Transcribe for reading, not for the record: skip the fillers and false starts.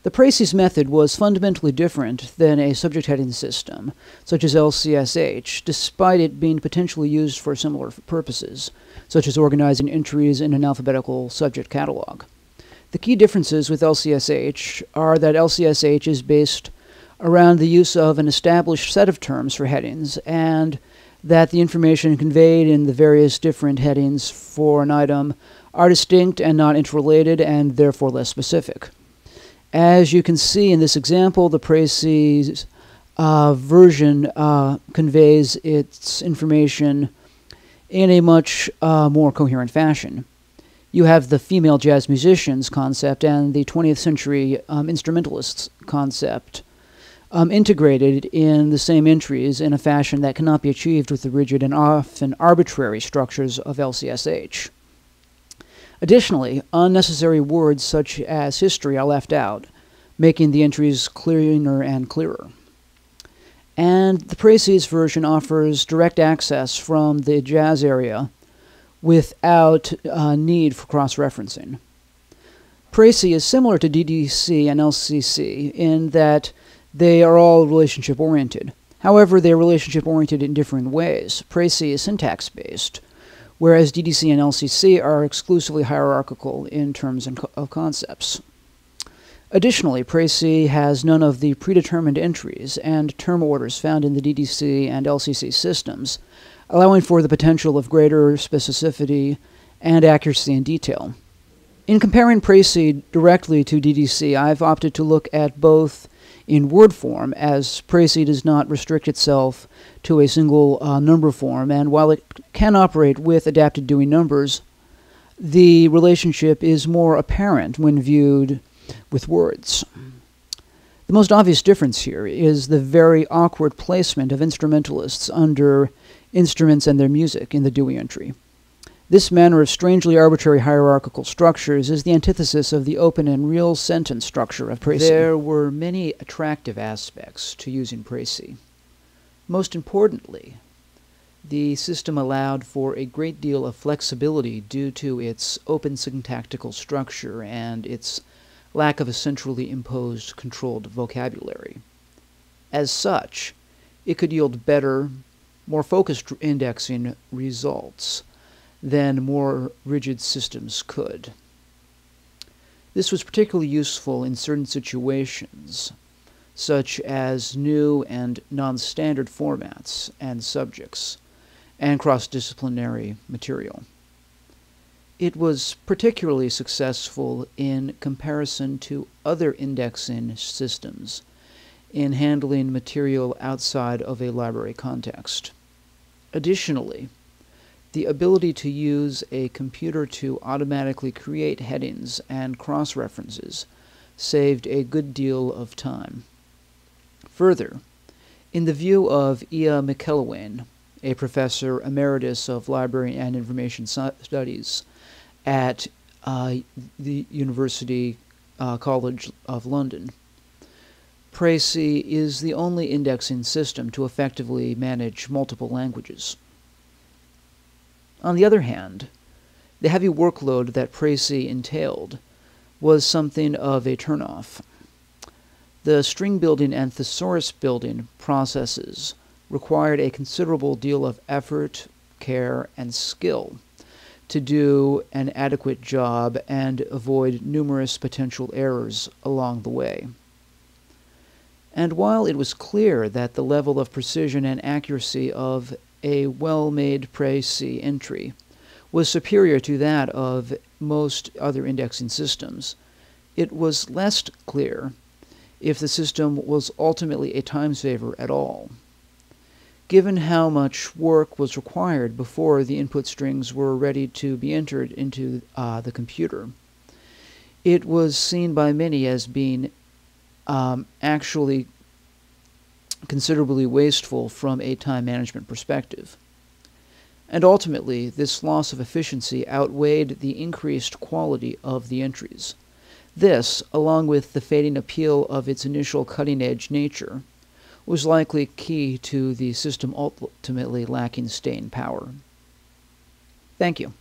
The PRECIS method was fundamentally different than a subject heading system, such as LCSH, despite it being potentially used for similar purposes, such as organizing entries in an alphabetical subject catalog. The key differences with LCSH are that LCSH is based around the use of an established set of terms for headings, and that the information conveyed in the various different headings for an item are distinct and not interrelated, and therefore less specific. As you can see in this example, the PRECIS version conveys its information in a much more coherent fashion. You have the female jazz musicians concept and the 20th century instrumentalists concept integrated in the same entries in a fashion that cannot be achieved with the rigid and often arbitrary structures of LCSH. Additionally, unnecessary words such as history are left out, making the entries clearer and clearer. And the PRECIS version offers direct access from the jazz area without need for cross-referencing. PRECIS is similar to DDC and LCC in that they are all relationship-oriented. However, they are relationship-oriented in different ways. PRECIS is syntax-based, whereas DDC and LCC are exclusively hierarchical in terms of concepts. Additionally, PRECIS has none of the predetermined entries and term orders found in the DDC and LCC systems, allowing for the potential of greater specificity and accuracy in detail. In comparing PRECIS directly to DDC, I've opted to look at both in word form, as PRECIS does not restrict itself to a single number form, and while it can operate with adapted Dewey numbers, the relationship is more apparent when viewed with words. The most obvious difference here is the very awkward placement of instrumentalists under instruments and their music in the Dewey entry. This manner of strangely arbitrary hierarchical structures is the antithesis of the open and real sentence structure of PRECIS. There were many attractive aspects to using PRECIS. Most importantly, the system allowed for a great deal of flexibility due to its open syntactical structure and its lack of a centrally imposed controlled vocabulary. As such, it could yield better, more focused indexing results than more rigid systems could. This was particularly useful in certain situations, such as new and non-standard formats and subjects, and cross-disciplinary material. It was particularly successful in comparison to other indexing systems in handling material outside of a library context. Additionally, the ability to use a computer to automatically create headings and cross-references saved a good deal of time. Further, in the view of Ia McElwain, a professor emeritus of library and information studies at the University College of London, PRECIS is the only indexing system to effectively manage multiple languages. On the other hand, the heavy workload that PRECIS entailed was something of a turnoff. The string building and thesaurus building processes required a considerable deal of effort, care, and skill to do an adequate job and avoid numerous potential errors along the way. And while it was clear that the level of precision and accuracy of a well-made PRECIS entry was superior to that of most other indexing systems, it was less clear if the system was ultimately a time saver at all. Given how much work was required before the input strings were ready to be entered into the computer, it was seen by many as being actually considerably wasteful from a time management perspective. And ultimately, this loss of efficiency outweighed the increased quality of the entries. This, along with the fading appeal of its initial cutting-edge nature, was likely key to the system ultimately lacking staying power. Thank you.